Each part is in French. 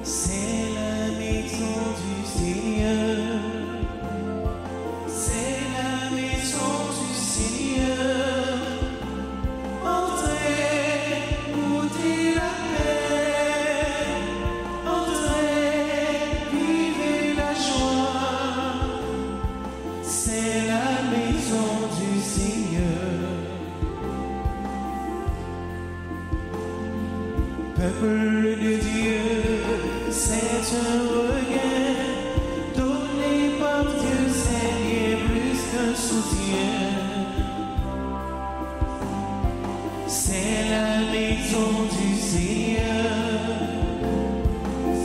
C'est la maison du Seigneur. C'est la maison du Seigneur. Entrez, goûtez la paix. Entrez, vivez la joie. C'est la maison du Seigneur. Peuple de Dieu, c'est un regain donné par Dieu, c'est bien plus qu'un soutien. C'est la maison du Seigneur.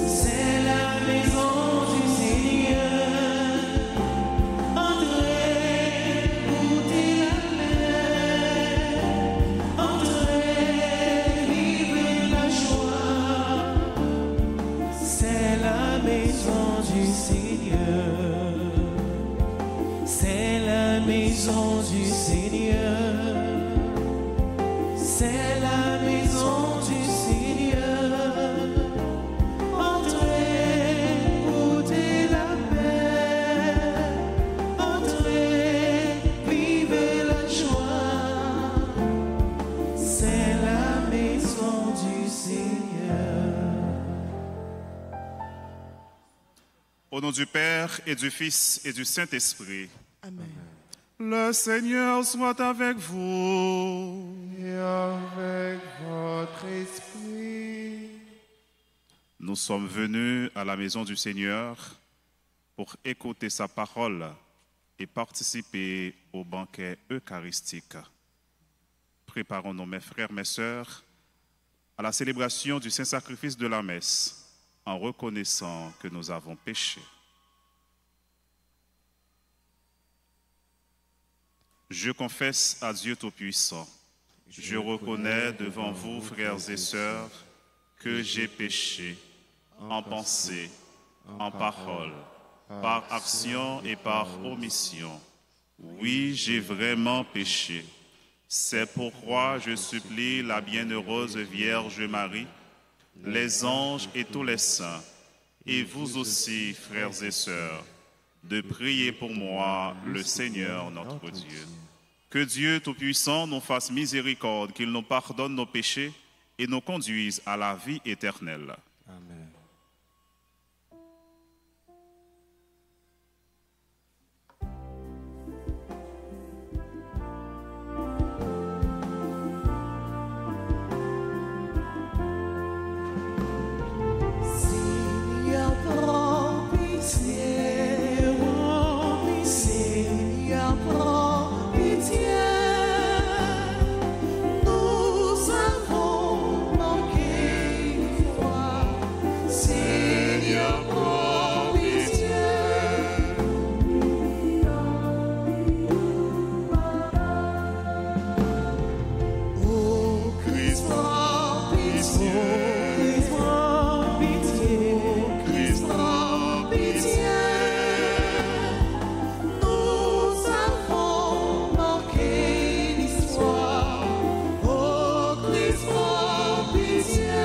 C'est la maison du Seigneur. Entrez, goûtez la paix. Entrez, vivez la joie. C'est la maison du Seigneur. C'est la maison du Seigneur. C'est la maison du Seigneur. Entrez, goûtez la paix. Entrez, vivez la joie. C'est la maison du Seigneur. Au nom du Père et du Fils et du Saint-Esprit. Amen. Le Seigneur soit avec vous. Et avec votre esprit. Nous sommes venus à la maison du Seigneur pour écouter sa parole et participer au banquet eucharistique. Préparons-nous, mes frères, mes sœurs, à la célébration du Saint-Sacrifice de la messe, en reconnaissant que nous avons péché. Je confesse à Dieu Tout-Puissant, je reconnais devant vous, frères et sœurs, que j'ai péché en pensée, en parole, par action et par omission. Oui, j'ai vraiment péché. C'est pourquoi je supplie la bienheureuse Vierge Marie, les anges et tous les saints, et vous aussi, frères et sœurs, de prier pour moi, le Seigneur notre Dieu. Que Dieu Tout-Puissant nous fasse miséricorde, qu'il nous pardonne nos péchés et nous conduise à la vie éternelle. Amen. Seigneur, prends pitié, oh, Seigneur, prends pitié. Nous avons manqué de foi. Seigneur, prends pitié. Oh, Christ, prends pitié. Christ, prends pitié. Nous avons manqué l'histoire. Oh, Christ, prends pitié.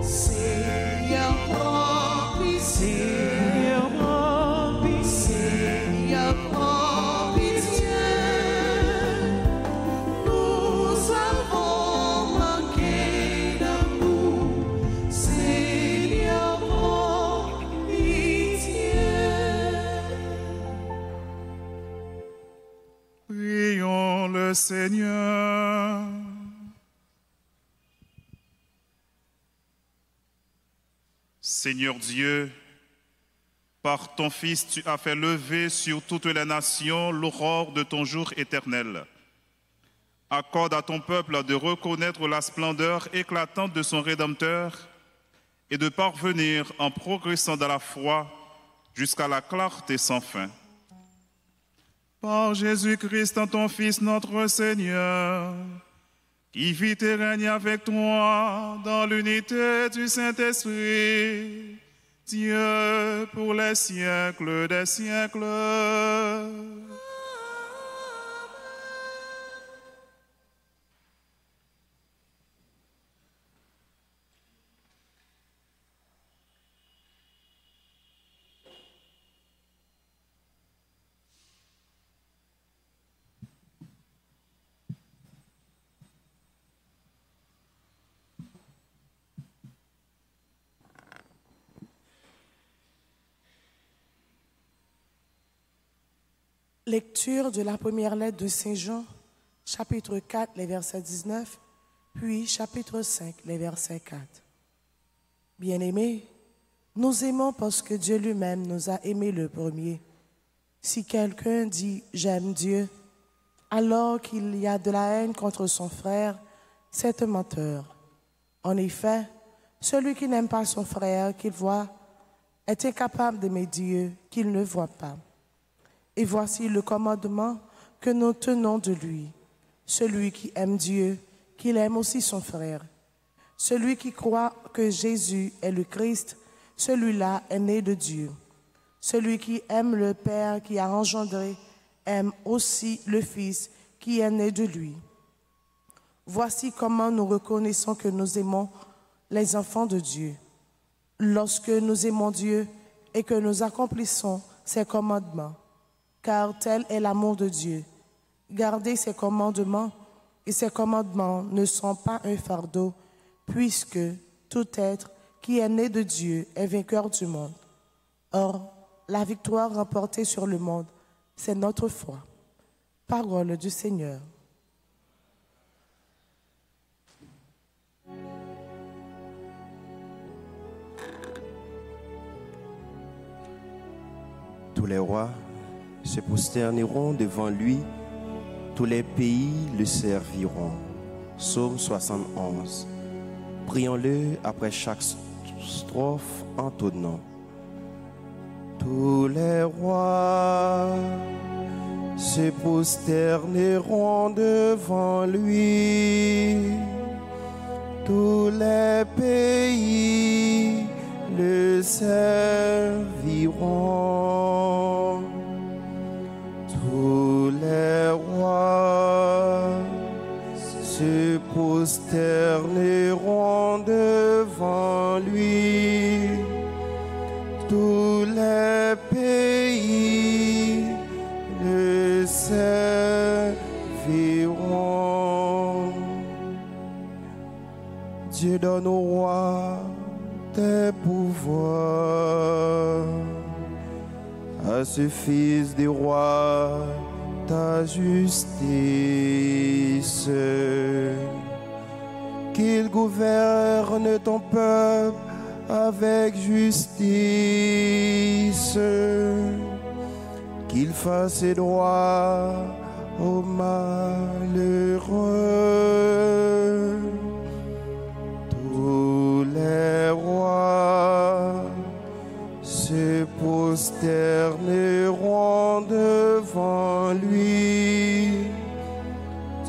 Seigneur, prends pitié. Seigneur, prends pitié. Seigneur, prends pitié. Nous avons manqué d'amour. Seigneur, prends pitié. Prions le Seigneur. Seigneur Dieu, par ton Fils, tu as fait lever sur toutes les nations l'aurore de ton jour éternel. Accorde à ton peuple de reconnaître la splendeur éclatante de son Rédempteur et de parvenir, en progressant dans la foi, jusqu'à la clarté sans fin. Par Jésus-Christ, ton Fils, notre Seigneur, qui vit et règne avec toi dans l'unité du Saint-Esprit, Dieu pour les siècles des siècles. Lecture de la première lettre de Saint Jean, chapitre 4, les versets 19, puis chapitre 5, les versets 4. Bien-aimés, nous aimons parce que Dieu lui-même nous a aimés le premier. Si quelqu'un dit « j'aime Dieu », alors qu'il y a de la haine contre son frère, c'est un menteur. En effet, celui qui n'aime pas son frère qu'il voit est incapable d'aimer Dieu qu'il ne voit pas. Et voici le commandement que nous tenons de lui. Celui qui aime Dieu, qu'il aime aussi son frère. Celui qui croit que Jésus est le Christ, celui-là est né de Dieu. Celui qui aime le Père qui a engendré, aime aussi le Fils qui est né de lui. Voici comment nous reconnaissons que nous aimons les enfants de Dieu. Lorsque nous aimons Dieu et que nous accomplissons ses commandements, car tel est l'amour de Dieu. Gardez ses commandements, et ses commandements ne sont pas un fardeau, puisque tout être qui est né de Dieu est vainqueur du monde. Or, la victoire remportée sur le monde, c'est notre foi. Parole du Seigneur. Tous les rois se prosterneront devant lui, tous les pays le serviront. Psaume 71. Prions-le après chaque strophe en tonnant. Tous les rois se prosterneront devant lui, tous les pays le serviront. Tous les rois se prosterneront devant lui, tous les pays le serviront. Dieu donne au roi tes pouvoirs, à ce fils des rois ta justice, qu'il gouverne ton peuple avec justice, qu'il fasse droit aux malheureux. Tous les rois se prosterneront devant lui,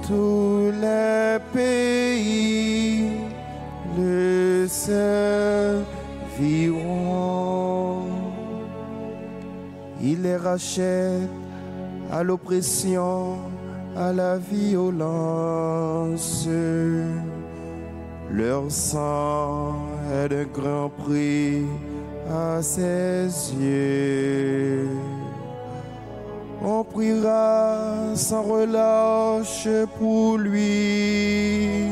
tous les pays le serviront. Il les rachète à l'oppression, à la violence. Leur sang est d'un grand prix à ses yeux. On priera sans relâche pour lui.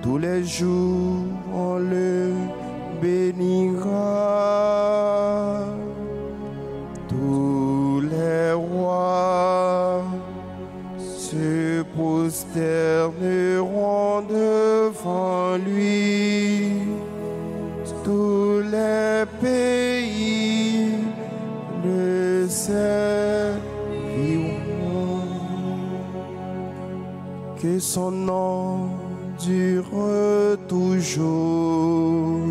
Tous les jours on le bénira. Tous les rois se prosterneront devant lui, tous les pays le serviront. Que son nom dure toujours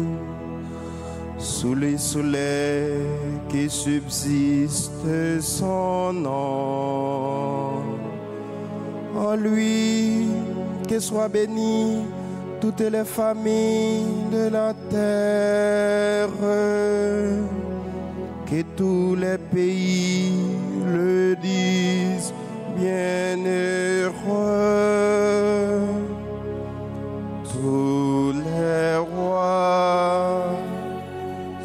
sous les soleils qui subsiste son nom. En lui, que soient bénies toutes les familles de la terre, que tous les pays le disent bienheureux. Tous les rois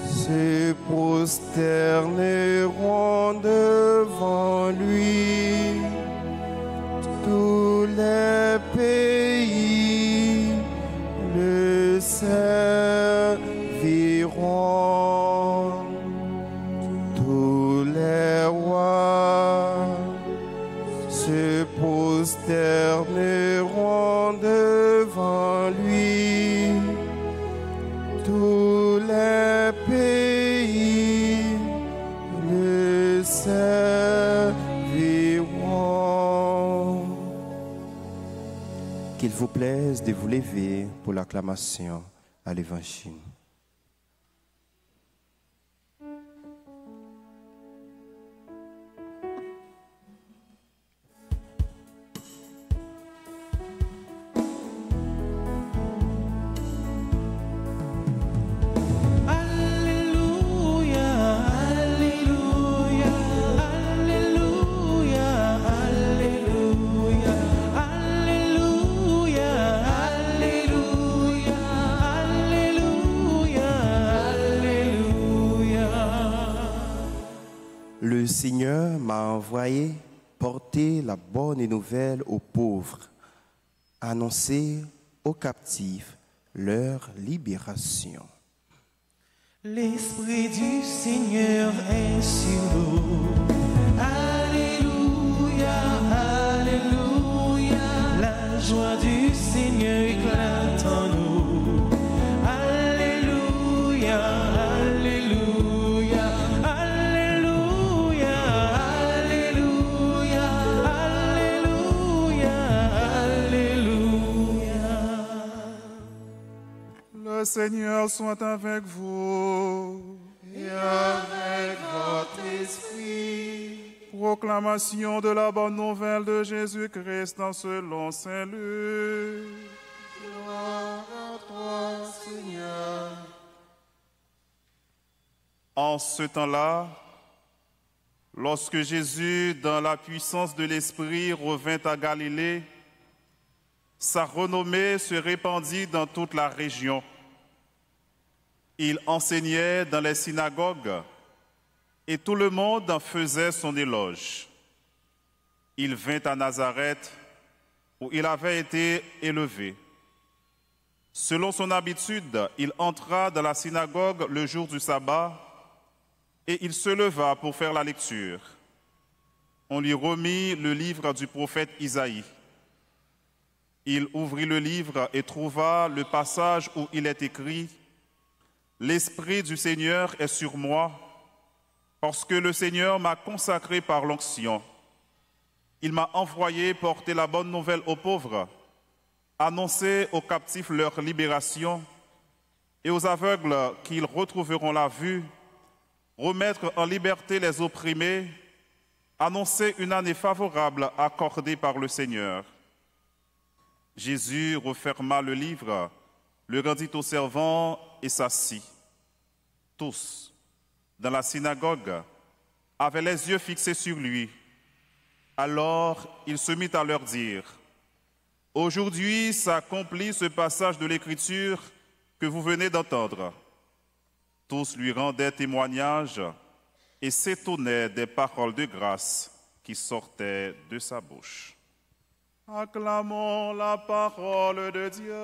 se prosterneront devant lui, tous les pays le serviront. Tous les rois prosterneront devant lui. Tous les pays le serviront. Qu'il vous plaise de vous lever pour l'acclamation à l'Évangile. Le Seigneur m'a envoyé porter la bonne nouvelle aux pauvres, annoncer aux captifs leur libération. L'Esprit du Seigneur est sur nous. Alléluia, Alléluia. La joie du Seigneur éclate en nous. Alléluia, Alléluia, Alléluia, Alléluia, Alléluia, Alléluia. Le Seigneur soit avec vous. Et avec votre esprit. Proclamation de la bonne nouvelle de Jésus-Christ selon Saint Luc. Gloire à toi, Seigneur. En ce temps-là, lorsque Jésus, dans la puissance de l'Esprit, revint à Galilée, sa renommée se répandit dans toute la région. Il enseignait dans les synagogues et tout le monde en faisait son éloge. Il vint à Nazareth où il avait été élevé. Selon son habitude, il entra dans la synagogue le jour du sabbat et il se leva pour faire la lecture. On lui remit le livre du prophète Isaïe. Il ouvrit le livre et trouva le passage où il est écrit « L'Esprit du Seigneur est sur moi, parce que le Seigneur m'a consacré par l'onction. Il m'a envoyé porter la bonne nouvelle aux pauvres, annoncer aux captifs leur libération et aux aveugles qu'ils retrouveront la vue, remettre en liberté les opprimés, annoncer une année favorable accordée par le Seigneur. » Jésus referma le livre, le rendit aux servants et s'assit. Tous, dans la synagogue, avaient les yeux fixés sur lui. Alors il se mit à leur dire « Aujourd'hui s'accomplit ce passage de l'Écriture que vous venez d'entendre. » Tous lui rendaient témoignage et s'étonnaient des paroles de grâce qui sortaient de sa bouche. Acclamons la parole de Dieu.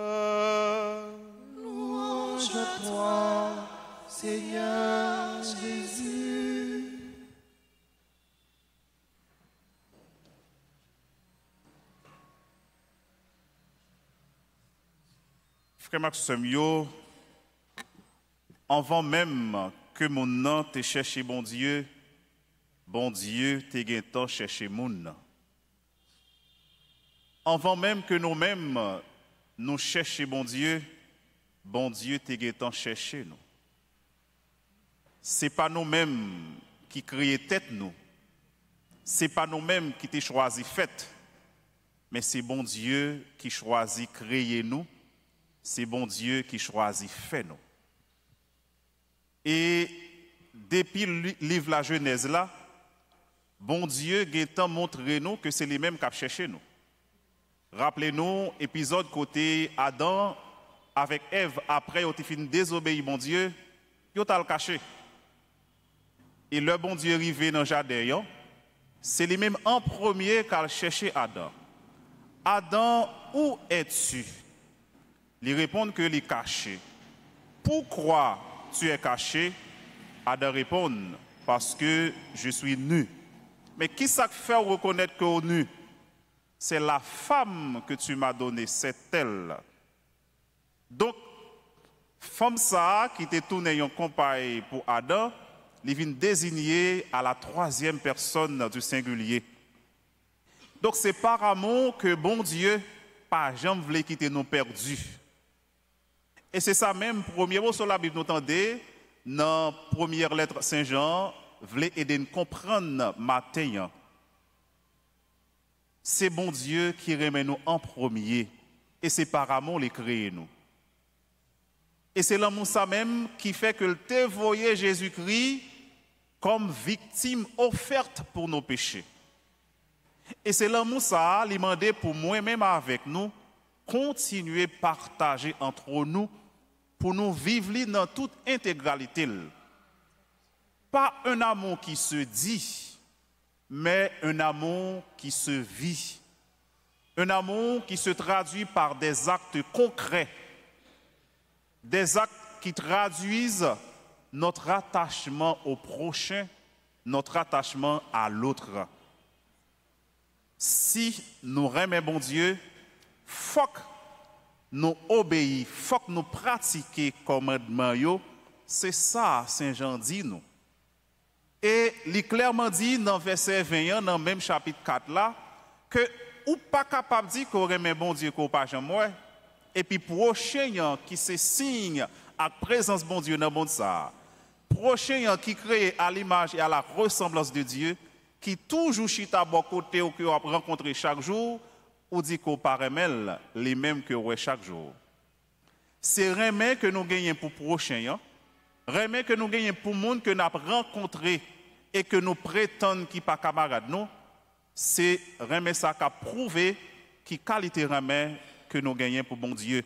Louange à toi, Seigneur Jésus. Frère Maxime, yo, avant même que mon nom te cherché bon Dieu te gen temps cherché moun. Avant même que nous-mêmes nous cherchions bon Dieu te gen temps cherché nous. C'est pas nous-mêmes qui créons tête nous. C'est pas nous-mêmes qui t'ai choisi fait. Mais c'est bon Dieu qui choisit créer nous. C'est bon Dieu qui choisit fait nous. Et depuis le livre la Genèse là, bon Dieu a montré nous que c'est les mêmes qui ont cherché nous. Rappelez-nous, épisode côté Adam avec Ève, après ils ont fini désobéir bon Dieu, ils ont le caché. Et le bon Dieu arrivé dans le jardin, c'est les mêmes en premier qui ont cherché Adam. Adam, où es-tu? Il répond que il est caché. Pourquoi tu es caché? Adam répond, parce que je suis nu. Mais qui ça fait reconnaître que est nu? c'est la femme que tu m'as donnée, c'est elle. Donc, femme ça qui était tournée en compagnie pour Adam, il vient désigner à la troisième personne du singulier. Donc, c'est par amour que bon Dieu, pas jamais voulait quitter nous perdus. Et c'est ça même, premier mot sur la Bible, nous entendez, dans la première lettre Saint-Jean, voulait aider nous comprendre matin. C'est bon Dieu qui remet nous en premier. Et c'est par amour qu'il crée nous. Et c'est l'amour ça même qui fait que le envoyé Jésus-Christ comme victime offerte pour nos péchés. Et c'est l'amour ça, il m'a demandé pour moi-même avec nous, continuer à partager entre nous pour nous vivre dans toute intégralité. Pas un amour qui se dit, mais un amour qui se vit. Un amour qui se traduit par des actes concrets. Des actes qui traduisent notre attachement au prochain, notre attachement à l'autre. Si nous aimons bon Dieu, il faut que nous obéissons, il faut que nous pratiquions les commandements. C'est ça, Saint Jean dit nous. Et il clairement dit dans verset 21, dans le même chapitre 4 là, que ou pas capable de dire qu'on aime bon Dieu qu'on pas jamais. Et puis prochain qui se signe à la présence de bon Dieu dans le monde ça. Prochain qui crée à l'image et à la ressemblance de Dieu, qui toujours chita à bon côté ou que vous rencontrez chaque jour, ou dit qu'on parle les mêmes que vous chaque jour. C'est remet que nous gagnons pour prochain, remet que nous gagnons pour le monde que nous avons rencontré et que nous prétendons qui pas camarades nous, c'est remet ça qui a prouvé qui qualité remet que nous gagnons pour bon Dieu.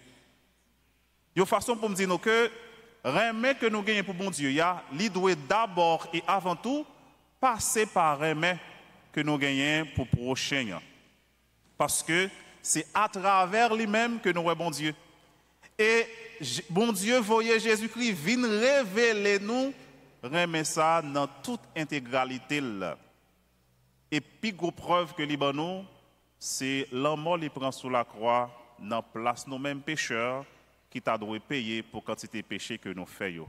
Il y a une façon pour me dire que remet que nous gagnons pour bon Dieu, il doit d'abord et avant tout passer par remet que nous gagnons pour prochain. Parce que c'est à travers lui-même que nous voyons bon Dieu. Et bon Dieu, voyez Jésus-Christ, vient révéler nous, remet ça dans toute intégralité. Et puis, grosse preuve que Libanon, c'est l'amour qui prend sous la croix, dans place nous-mêmes pécheurs, qui t'a dû payer pour quantité de péché que nous faisons.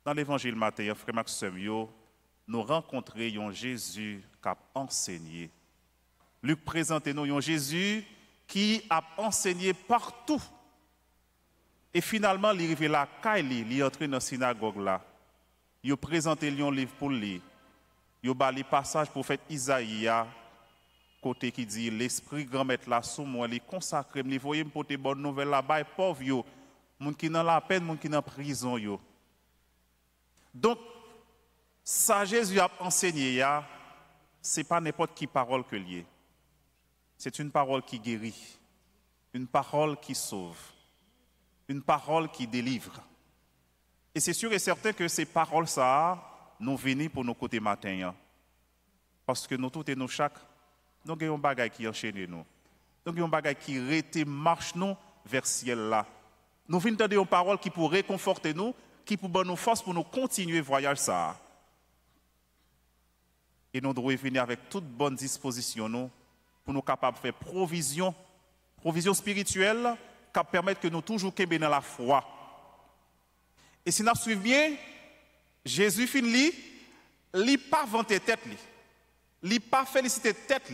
Dans l'évangile Matthieu, frère Maxime, nous rencontrons un Jésus qui a enseigné. Luc présente nous un Jésus qui a enseigné partout. Et finalement, il est arrivé là, il est entré dans la synagogue là. Il a présenté un livre pour lui. Il a lu le passage pour faire Isaïe, côté qui dit l'esprit grand maître là sous moi, il consacré, il voyait me porter bonne nouvelle là-bas, pauvre yo, moun qui dans la peine, moun qui dans prison yo. Donc ça Jésus a enseigné c'est pas n'importe qui parole que lié. C'est une parole qui guérit, une parole qui sauve, une parole qui délivre. Et c'est sûr et certain que ces paroles ça nous viennent pour nos côtés matin. Parce que nous tous et nous chaque nous avons un bagage qui enchaîne nous. Nous avons un bagage qui rete marche nous vers le ciel là. Nous venons entendre une parole qui pourrait réconforter nous, qui pour nous force pour nous continuer le voyage ça. Et nous devons venir avec toute bonne disposition nous, pour nous capables de faire provision spirituelle qui permet que nous toujours camper dans la foi. Et si nous suivons bien, Jésus finit, il n'a pas vanté tête, il n'a pas félicité tête.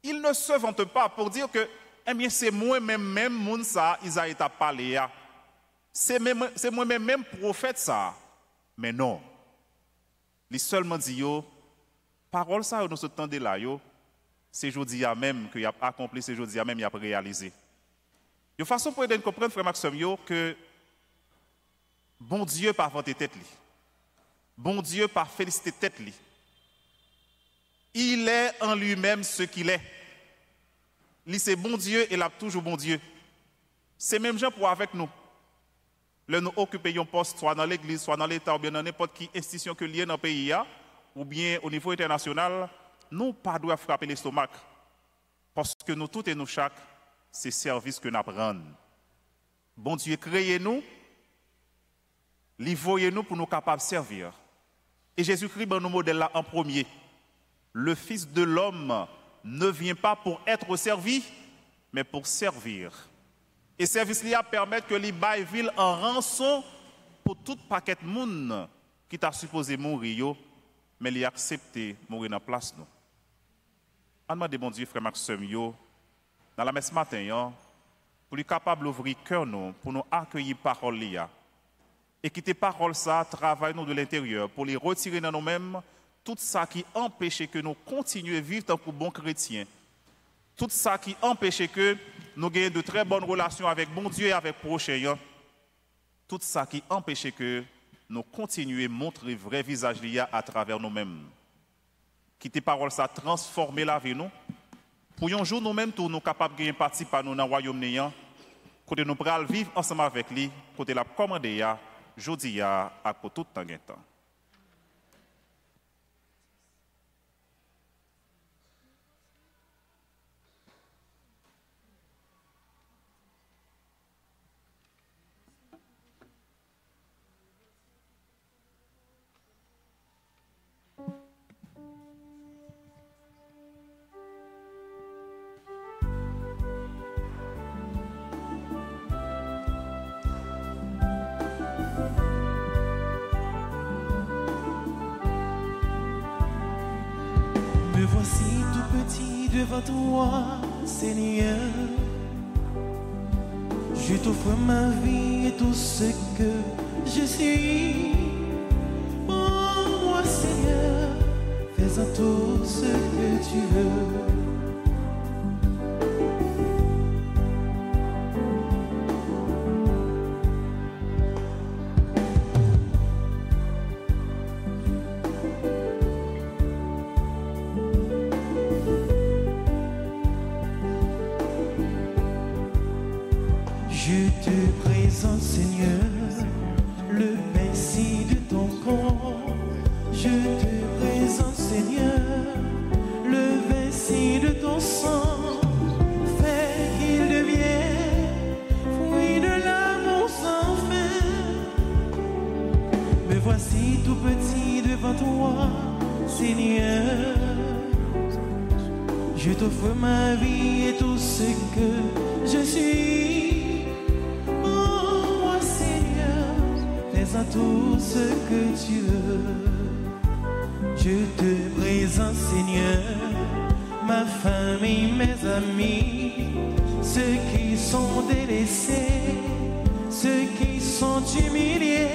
Il ne se vante pas pour dire que eh bien, c'est moi-même, moun ça, Isaïe t'a parlé. C'est moi-même, prophète ça. Mais non. Il seulement dit, parole ça, nous se tendez là, c'est aujourd'hui même qu'il a accompli, c'est aujourd'hui même qu'il a réalisé. De façon pour aider à comprendre, frère Maxime, que bon Dieu pas vanté tête. Bon Dieu pas félicité tête. Il est en lui-même ce qu'il est. Lui, c'est bon Dieu et il a toujours bon Dieu. C'est même gens pour avec nous. Là, nous occupons un poste, soit dans l'église, soit dans l'État, ou bien dans n'importe quelle institution que liée dans le pays, ou bien au niveau international, nous pas doivent frapper l'estomac. Parce que nous, tous et nous, chaque, c'est service que nous apprenons. Bon Dieu, créez-nous, voyez-nous pour nous capables de servir. Et Jésus-Christ, nous modèle là en premier. Le Fils de l'homme ne vient pas pour être servi, mais pour servir. Et service li a permettre que li baille ville en rançon pour tout paquet de monde qui t'a supposé mourir, mais li a accepté mourir dans place nous. On demande bon Dieu frère Maxime dans la messe matin pour lui capable d'ouvrir cœur nous pour nous accueillir parole lia et quitter parole ça travaille nous de l'intérieur pour les retirer dans nous-mêmes tout ça qui empêche que nous continuions à vivre tant que bons chrétiens. Tout ça qui empêche que nous ayons de très bonnes relations avec bon Dieu et avec prochain. Tout ça qui empêche que nous continuions à montrer le vrai visage à travers nous-mêmes. Quitter parole ça transformer la vie nous. Pour un jour nous-mêmes tous nous capables de participer dans le royaume néant. Côté nous pral vivre ensemble avec lui, côté la commandé ya, jodi ya à tout temps. Me voici tout petit devant toi, Seigneur. Je t'offre ma vie et tout ce que je suis. Oh, moi, Seigneur, fais-en tout ce que tu veux. Je te présente, Seigneur, le Messie de ton corps. Je te présente, Seigneur, le Messie de ton sang. Fais qu'il devienne fruit de l'amour sans fin. Me voici tout petit devant toi, Seigneur. Je t'offre ma vie et tout ce que je suis. À tout ce que tu veux, je te présente, Seigneur, ma famille, mes amis, ceux qui sont délaissés, ceux qui sont humiliés,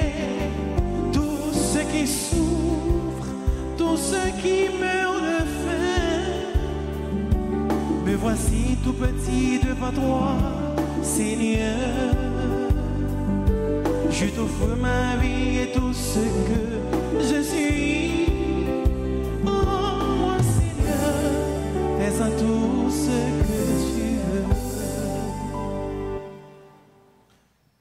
tous ceux qui souffrent, tous ceux qui meurent de faim. Me voici tout petit devant toi, Seigneur. Je t'offre ma vie et tout ce que je suis. Oh, moi, Seigneur, fais-en tout ce que tu veux.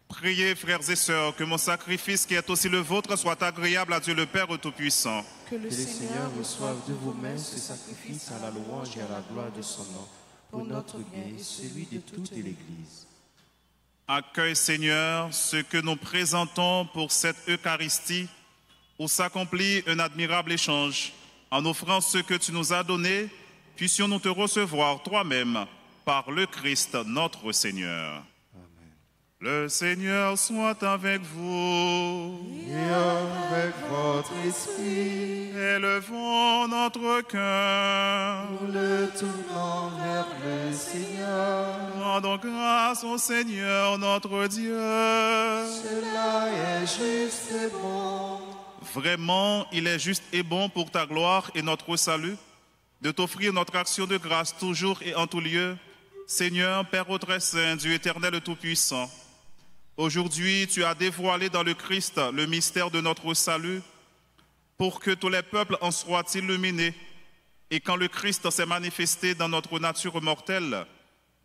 Priez, frères et sœurs, que mon sacrifice qui est aussi le vôtre soit agréable à Dieu le Père Tout-Puissant. Que le Que le Seigneur Seigneur reçoive de vos-mêmes ce sacrifice à la louange et à la gloire de son nom, pour notre bien et celui de toute l'Église. Accueille, Seigneur, ce que nous présentons pour cette Eucharistie, où s'accomplit un admirable échange. En offrant ce que tu nous as donné, puissions-nous te recevoir toi-même par le Christ notre Seigneur. Amen. Le Seigneur soit avec vous. Et avec votre esprit, Élevons notre cœur. nous le tournons vers le Seigneur. Rendons grâce au Seigneur notre Dieu. Cela est juste et bon. Vraiment, il est juste et bon pour ta gloire et notre salut de t'offrir notre action de grâce toujours et en tout lieu. Seigneur, Père très saint, Dieu éternel et tout-puissant, aujourd'hui tu as dévoilé dans le Christ le mystère de notre salut pour que tous les peuples en soient illuminés. Et quand le Christ s'est manifesté dans notre nature mortelle,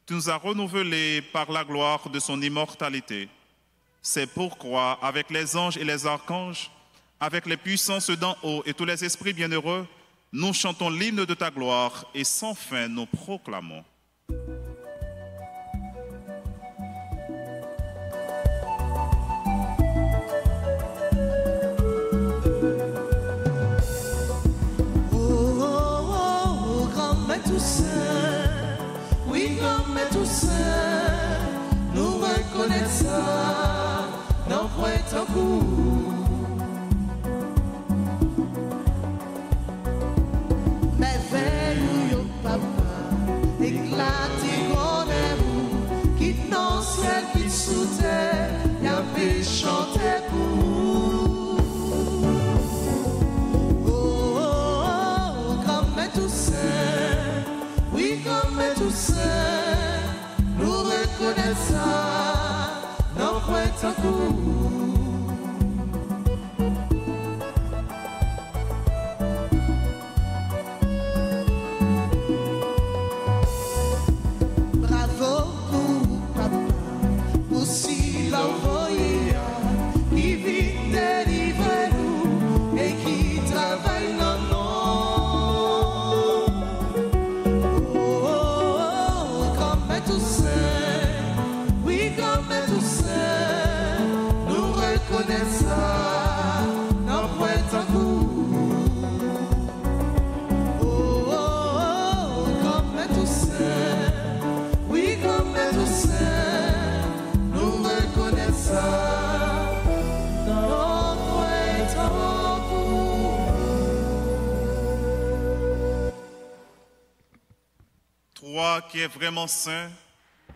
tu nous as renouvelés par la gloire de son immortalité. C'est pourquoi, avec les anges et les archanges, avec les puissances d'en haut et tous les esprits bienheureux, nous chantons l'hymne de ta gloire et sans fin nous proclamons. Oh, grand Maître Saint, oui, comme tout saint, nous reconnaissons, non, point en coup. Merveilleux, papa, éclaté, qu'on aime, quitte dans le ciel, quitte sous terre, y'a fait chanter pour vous. Oh, oh, oh, comme tout saint, oui, comme tout saint, nous reconnaissons, non, point en coup. Toi qui es vraiment saint,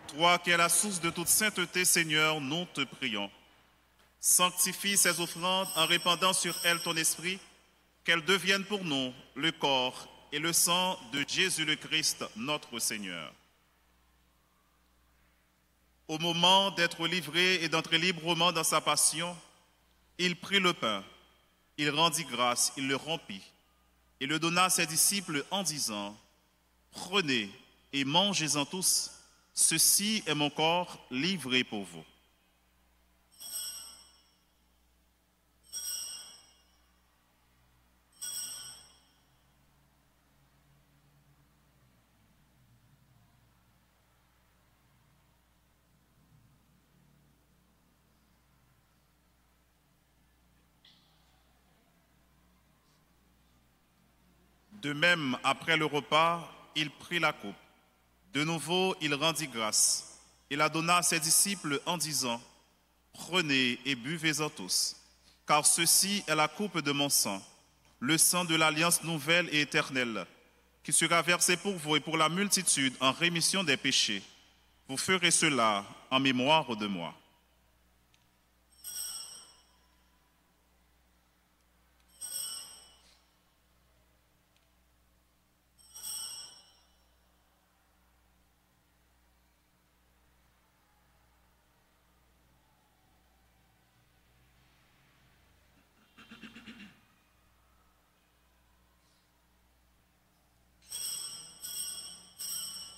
toi qui es la source de toute sainteté, Seigneur, nous te prions. Sanctifie ces offrandes en répandant sur elles ton esprit, qu'elles deviennent pour nous le corps et le sang de Jésus le Christ, notre Seigneur. Au moment d'être livré et d'entrer librement dans sa passion, il prit le pain, il rendit grâce, il le rompit et le donna à ses disciples en disant, « Prenez et mangez-en tous, ceci est mon corps livré pour vous. » De même, après le repas, il prit la coupe. De nouveau, il rendit grâce. Il la donna à ses disciples en disant, « Prenez et buvez-en tous, car ceci est la coupe de mon sang, le sang de l'alliance nouvelle et éternelle, qui sera versé pour vous et pour la multitude en rémission des péchés. Vous ferez cela en mémoire de moi. »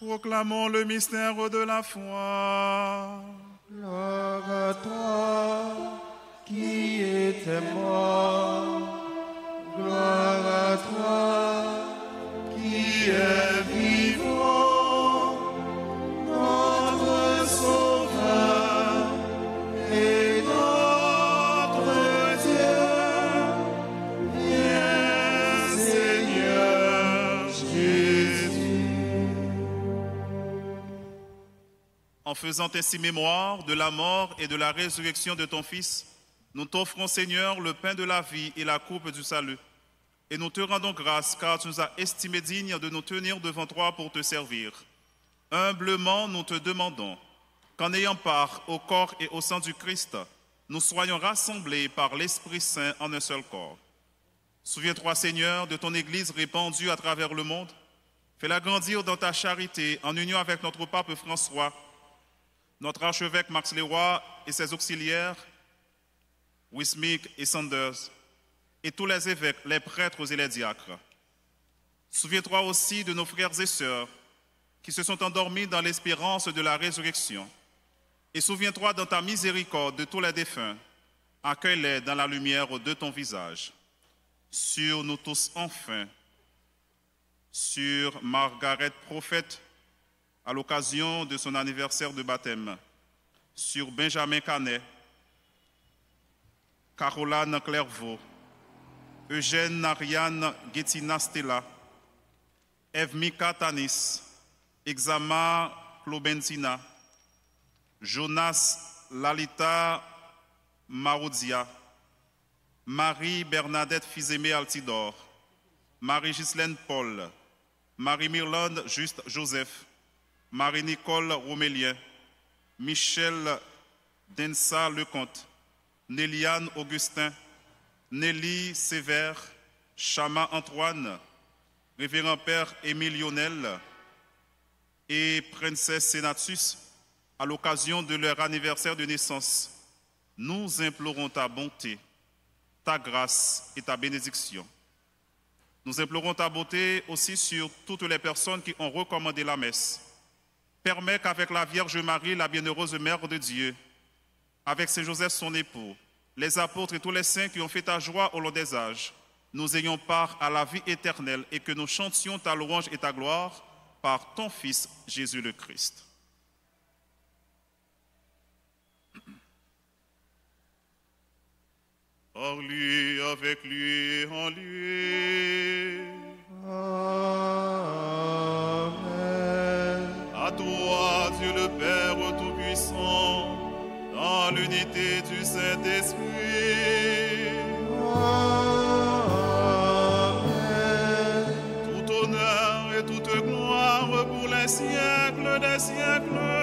Proclamons le mystère de la foi. Gloire à toi qui étais mort. Gloire à toi qui es vivant. Notre Sauveur et notre Dieu. Viens, Seigneur Jésus. En faisant ainsi mémoire de la mort et de la résurrection de ton Fils, nous t'offrons, Seigneur, le pain de la vie et la coupe du salut. Et nous te rendons grâce, car tu nous as estimés dignes de nous tenir devant toi pour te servir. Humblement, nous te demandons qu'en ayant part au corps et au sang du Christ, nous soyons rassemblés par l'Esprit Saint en un seul corps. Souviens-toi, Seigneur, de ton Église répandue à travers le monde. Fais-la grandir dans ta charité, en union avec notre pape François, notre archevêque Max Leroy et ses auxiliaires, Wismik et Sanders, et tous les évêques, les prêtres et les diacres. Souviens-toi aussi de nos frères et sœurs qui se sont endormis dans l'espérance de la résurrection. Et souviens-toi dans ta miséricorde de tous les défunts. Accueille-les dans la lumière de ton visage. Sur nous tous enfin, sur Margaret Prophète, à l'occasion de son anniversaire de baptême, sur Benjamin Canet, Caroline Clairvaux, Eugène Ariane Guettina Stella, Evmika Tanis, Exama Clobenzina, Jonas Lalita Maroudia, Marie-Bernadette Fizemé Altidor, Marie-Ghislaine Paul, Marie-Mirlande Juste Joseph, Marie-Nicole Romélien, Michel Densa Lecomte, Néliane Augustin, Nelly Sévère, Chama Antoine, Révérend Père Émile Lionel et Princesse Sénatus, à l'occasion de leur anniversaire de naissance, nous implorons ta bonté, ta grâce et ta bénédiction. Nous implorons ta bonté aussi sur toutes les personnes qui ont recommandé la messe. Permets qu'avec la Vierge Marie, la bienheureuse Mère de Dieu, avec Saint Joseph son époux, les apôtres et tous les saints qui ont fait ta joie au long des âges, nous ayons part à la vie éternelle et que nous chantions ta louange et ta gloire par ton Fils Jésus le Christ. Par lui, avec lui, en lui. Amen. À toi, Dieu le Père Tout-Puissant, dans l'unité du Saint-Esprit. Amen. Tout honneur et toute gloire pour les siècles des siècles.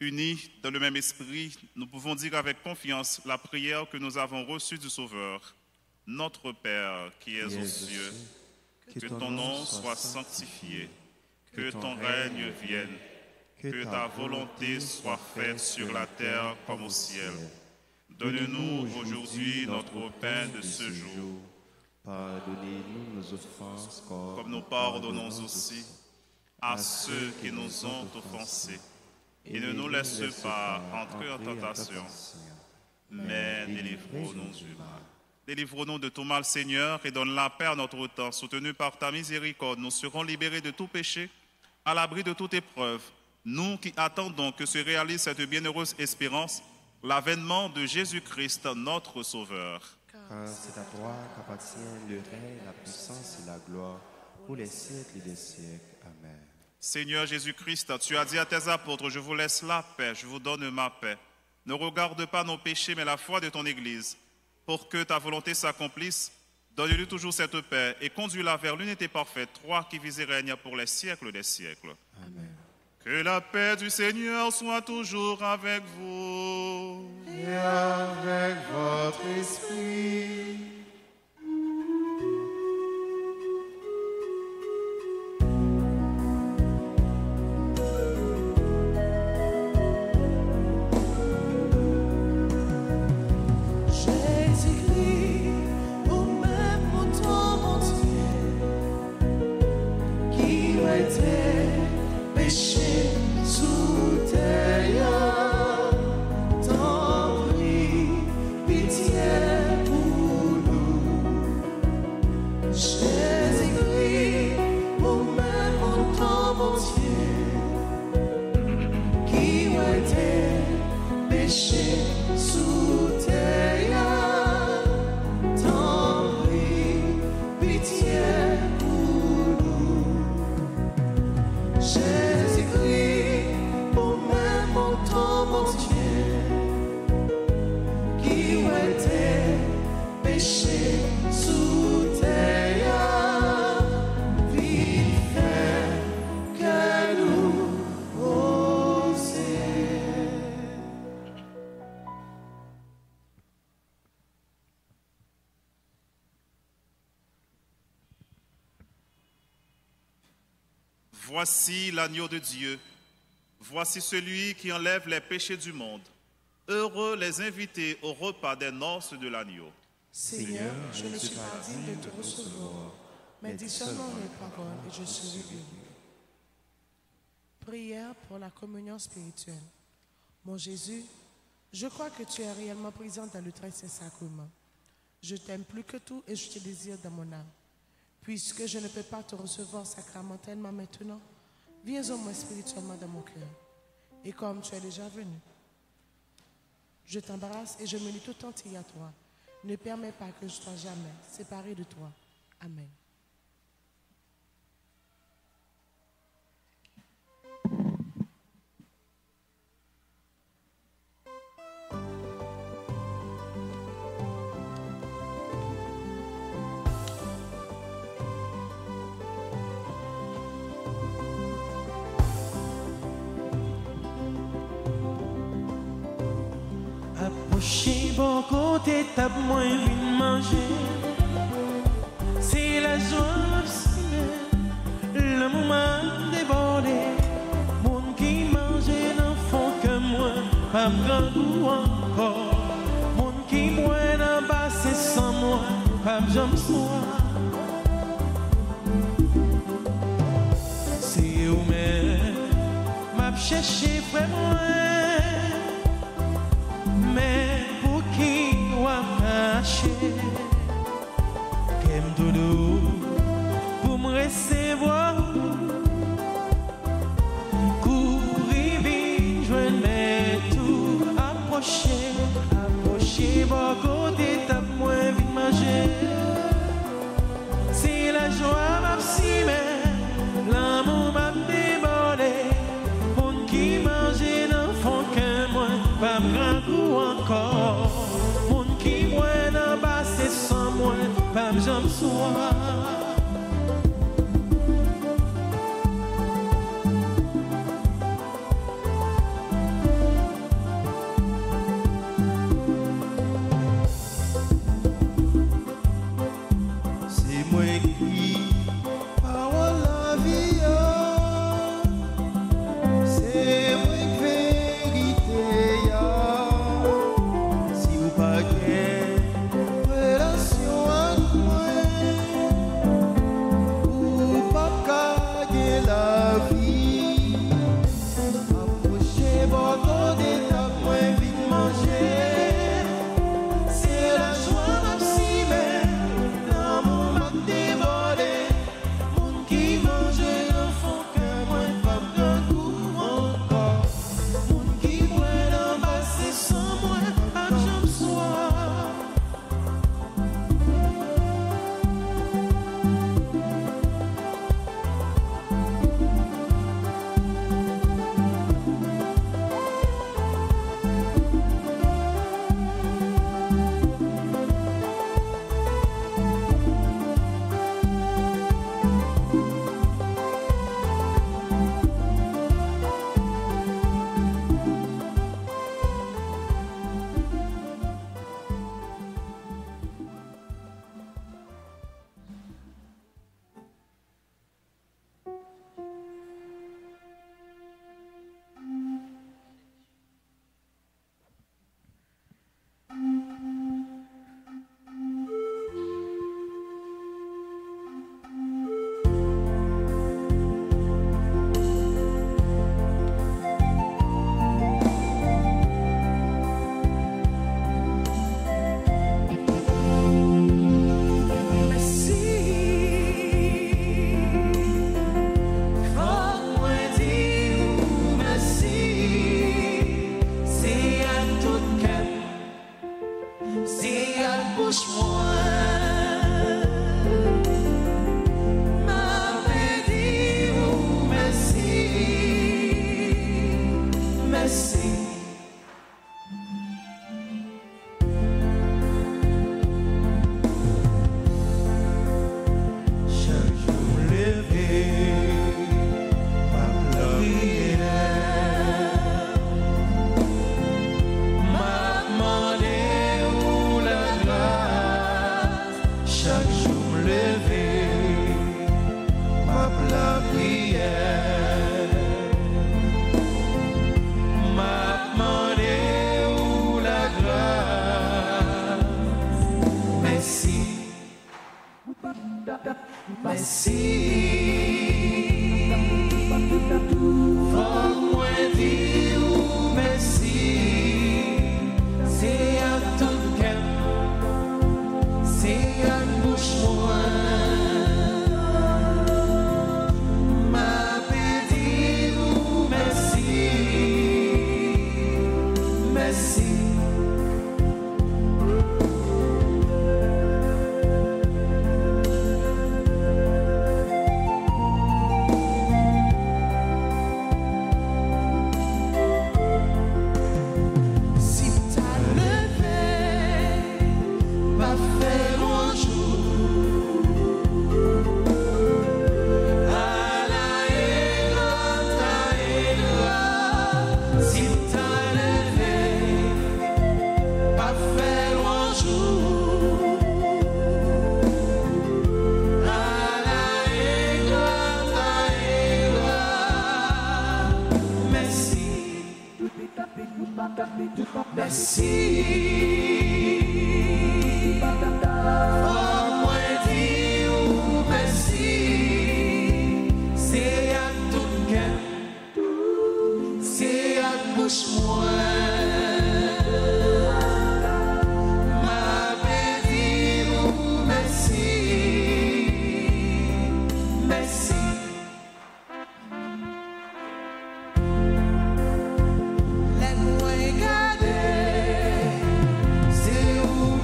Unis dans le même esprit, nous pouvons dire avec confiance la prière que nous avons reçue du Sauveur. Notre Père qui es aux cieux, que ton nom soit sanctifié, que ton règne vienne, que ta volonté soit faite sur la terre comme au ciel. Donne-nous aujourd'hui notre pain de ce jour. Pardonnez-nous nos offenses Comme nous pardonnons aussi à ceux qui nous ont offensés. Et ne nous laisse pas entrer en tentation, mais délivre-nous du mal. Délivre-nous de tout mal, Seigneur, et donne la paix à notre temps. Soutenus par ta miséricorde, nous serons libérés de tout péché, à l'abri de toute épreuve. Nous qui attendons que se réalise cette bienheureuse espérance, l'avènement de Jésus-Christ, notre Sauveur. Car c'est à toi qu'appartient le règne, la puissance et la gloire pour les siècles des siècles. Amen. Seigneur Jésus-Christ, tu as dit à tes apôtres, je vous laisse la paix, je vous donne ma paix. Ne regarde pas nos péchés, mais la foi de ton Église. Pour que ta volonté s'accomplisse, donne-lui toujours cette paix et conduis-la vers l'unité parfaite, toi qui vis et règnes pour les siècles des siècles. Amen. Que la paix du Seigneur soit toujours avec vous. Et avec votre esprit. Voici l'agneau de Dieu. Voici celui qui enlève les péchés du monde. Heureux les invités au repas des noces de l'agneau. Seigneur, je ne suis pas digne de te recevoir, mais dis seulement mes paroles et je serai guéri. Prière pour la communion spirituelle. Mon Jésus, je crois que tu es réellement présent dans le très saint sacrement. Je t'aime plus que tout et je te désire dans mon âme. Puisque je ne peux pas te recevoir sacramentellement maintenant, viens au moins spirituellement dans mon cœur. Et comme tu es déjà venu, Je t'embrasse et je me lie tout entier à toi. Ne permets pas que je sois jamais séparé de toi. Amen. Approchez bon côté, tape moins vite manger. C'est la joie le moment débordé. Monde qui mangeait n'en font que moi, pas grand goût encore. Monde qui boit n'en bas c'est sans moi, pas j'aime soir. C'est où même m'a cherché près moi. Mais pour qui doit cacher qu'aime doudou pour me recevoir courir vite joindre tout approcher bon côté tape moins vite manger c'est la joie m'a si mais l'amour m'a débordé monde qui mangeait n'en font qu'un moi pas grand goût encore monde qui boit n'en bas c'est sans moi pas j'aime soir. C'est moi qui parole la vie c'est moi qui vérité si vous pas relation avec moi ou pas gagner la vie approchez votre d'état moins vite manger c'est la joie même si mais l'amour m'a débordé monde qui mange le fond que moi pas d'un goût encore monde qui boit d'en bas c'est sans moi pas j'aime soir. Merci.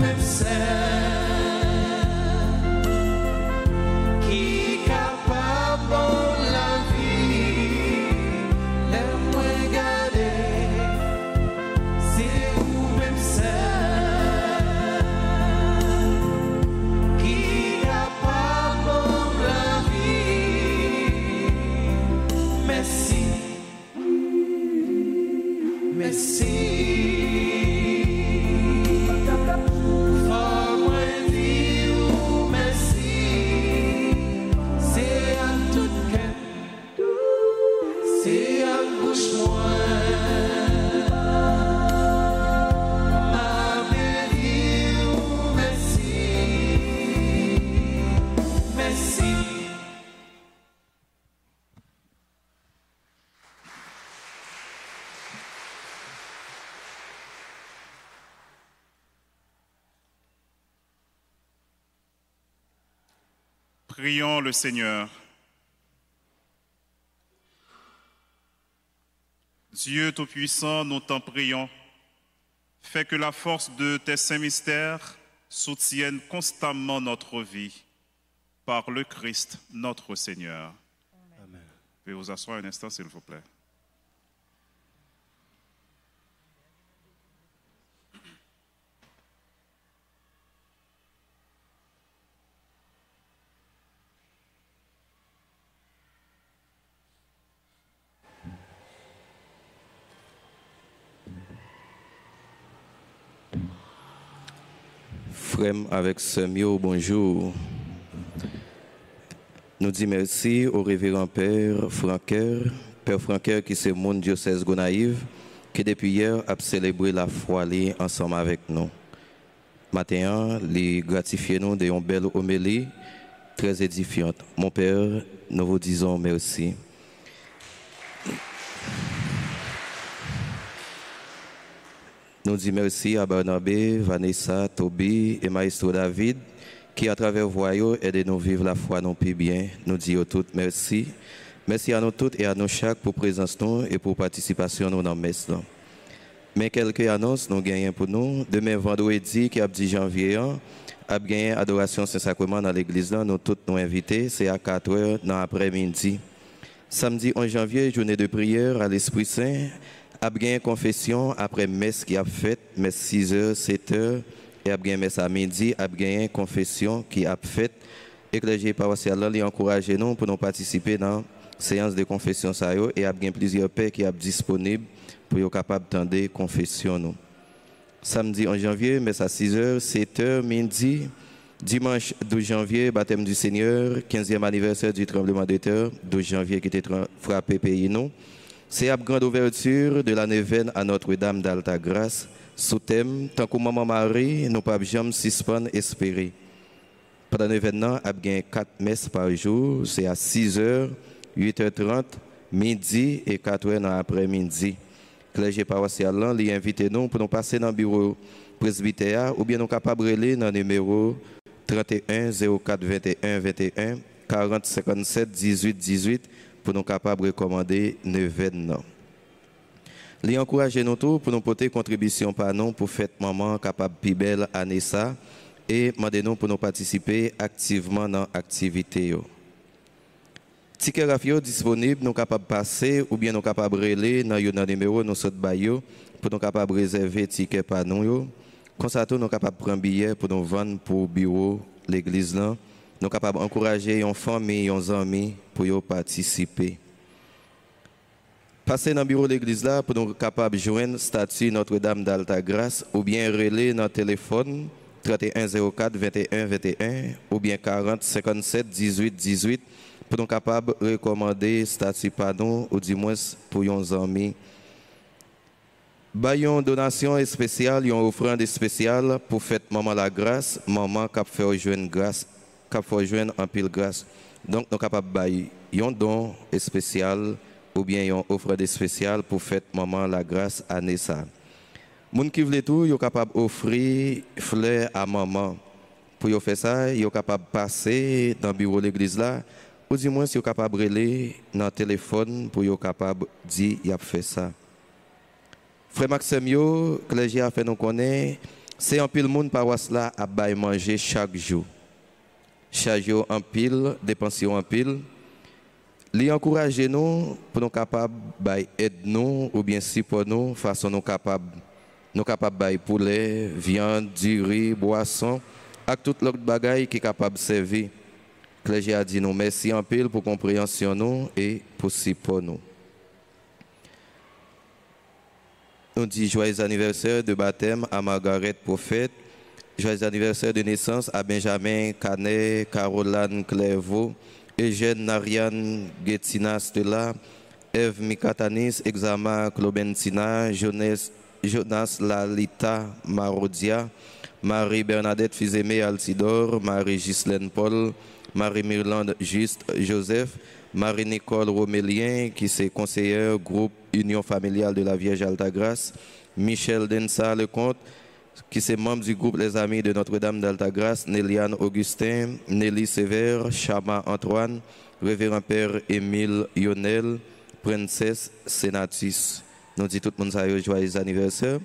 même qui est capable de la vie, laisse-moi garder, c'est vous-même qui est capable de la vie. Merci, merci. Prions le Seigneur. Dieu Tout-Puissant, nous t'en prions. Fais que la force de tes saints mystères soutienne constamment notre vie par le Christ, notre Seigneur. Amen. Veuillez vous asseoir un instant, s'il vous plaît. Frère avec Semio, bonjour. Nous disons merci au révérend Père Franqueur qui c'est mon diocèse Gonaïve, qui depuis hier a célébré la foi ensemble avec nous. Matin, les gratifier nous de une belle homélie très édifiante. Mon Père, nous vous disons merci. Nous disons merci à Barnabé, Vanessa, Toby et Maestro David qui, à travers voyou, aident nous vivre la foi non plus bien. Nous disons toutes merci. Merci à nous toutes et à nous chaque pour présence nous et pour participation nous dans messe. Mais quelques annonces nous gagnons pour nous. Demain vendredi, qui est 10 janvier, a gagné adoration Saint-Sacrement dans l'église. Nous tous nous invités, c'est à 4h dans l'après-midi. Samedi 11 janvier, journée de prière à l'Esprit Saint. A bien confession après messe qui a fait, messe 6h, 7h, et a bien messe à midi, a bien confession qui a fait. Et que le clergé paroissial a encouragé nous pour nous participer dans la séance de confession et a bien plusieurs pères qui sont disponibles pour être capables d'entendre confession nous. Samedi 11 janvier, messe à 6h, 7h, midi. Dimanche 12 janvier, baptême du Seigneur, 15e anniversaire du tremblement de terre, 12 janvier qui était frappé pays nous. C'est la grande ouverture de la neuvaine à Notre-Dame d'Alta Grâce, sous thème, tant que Maman Marie, nous ne pouvons jamais suspendre espérer. Pendant l'événement, il y a 4 messes par jour, c'est à 6h, 8h30, midi et 4h dans l'après-midi. Le clergé paroissial lui invite nous pour nous passer dans le bureau presbytère ou bien nous capables de relayer dans le numéro 31 04 21 21 40 57 18 18 pour nous capables de recommander 9 événements. Les encourager nous tous pour nous porter contribution par nous pour fête maman capable plus belle année ça et demander nous pour nous participer activement dans l'activité. Ticket rafio disponible, nous capables passer ou bien nous capables relayer dans le numéro nous saute bayo pour nous capables réserver ticket par nous. Comme ça nous capables prendre billet pour nous vendre pour bureau l'église là. Nous sommes capables d'encourager une famille, un amis pour participer. Passer dans le bureau de l'église là pour nous capables de joindre statut Notre-Dame d'Alta Grâce ou bien relais dans le téléphone 31 04 21 21 ou bien 40 57 18 18 pour nous capables de recommander statut pardon ou du moins pour nos amis. Une donation spéciale, une offrande spéciale pour fête Maman la Grâce, maman qui a fait joindre grâce. En pile grâce. Donc, nous sommes capables de faire un don spécial ou bien une offre spéciale pour fête Maman la Grâce à Nessa. Les gens qui veulent tout, sont capables d'offrir fleurs à maman. Pour faire ça, ils sont capables de passer dans le bureau de l'église là, ou du moins, ils sont capables de relayer dans le téléphone pour être capables de dire qu'ils ont fait ça. Frère Maxime, le clergé a fait nous connaître. C'est un pile monde paroisse là à bailler manger chaque jour. Chaque jour en pile, dépenser en pile. Li encourager nous pour nous capables aider nous ou bien si pour nous façon nous capables bailler poulet, viande, du riz, boisson avec toute l'autre bagaille qui est capable de servir. Clergé a dit nous merci en pile pour compréhension nous et pour si pour nous. Nous dit joyeux anniversaire de baptême à Margaret Prophète, joyeux anniversaire de naissance à Benjamin Canet, Caroline Clairvaux, Eugène Nariane Getina Stella, Eve Mikatanis, Exama Clobentina, Jonas Lalita Marodia, Marie Bernadette Fizemé Altidor, Marie Ghislaine Paul, Marie Mirlande Juste Joseph, Marie-Nicole Romélien, qui est conseillère groupe Union familiale de la Vierge Altagrace, Michel Densa Lecomte, qui est membre du groupe Les Amis de Notre-Dame d'Altagrace, Néliane Augustin, Nelly Sévère, Chama Antoine, Révérend Père Émile Yonel, Princesse Sénatus. Nous disons tout le monde joyeux anniversaire.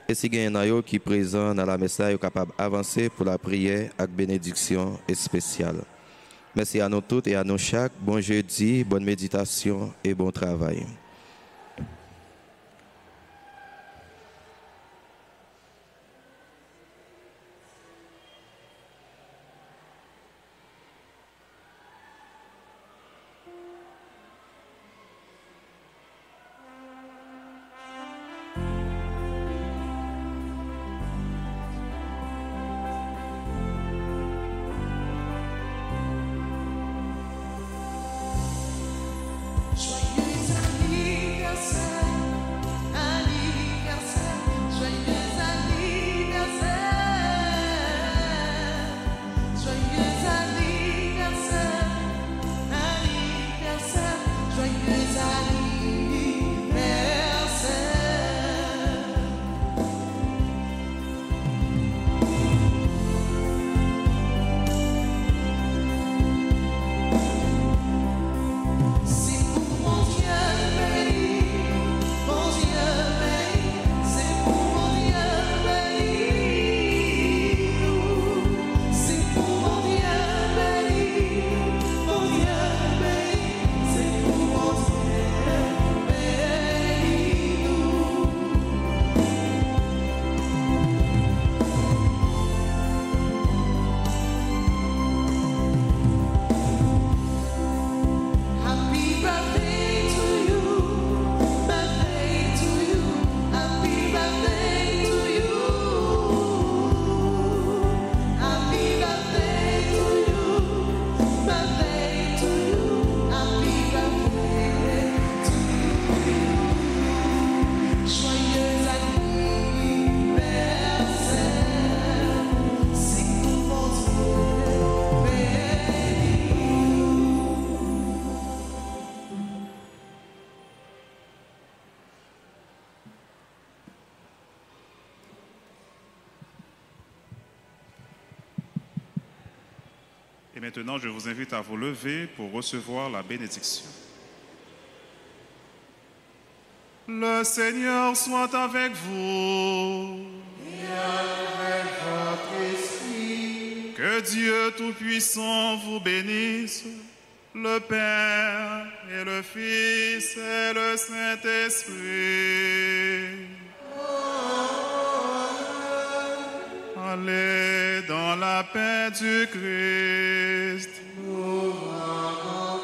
Et si il y a un qui est présent dans la messe, est capable d'avancer pour la prière avec bénédiction spéciale. Merci à nous toutes et à nous chaque. Bon jeudi, bonne méditation et bon travail. Et maintenant, je vous invite à vous lever pour recevoir la bénédiction. Le Seigneur soit avec vous. Et avec votre esprit. Que Dieu Tout-Puissant vous bénisse, le Père et le Fils et le Saint-Esprit. Allez dans la paix du Christ. Nous rendons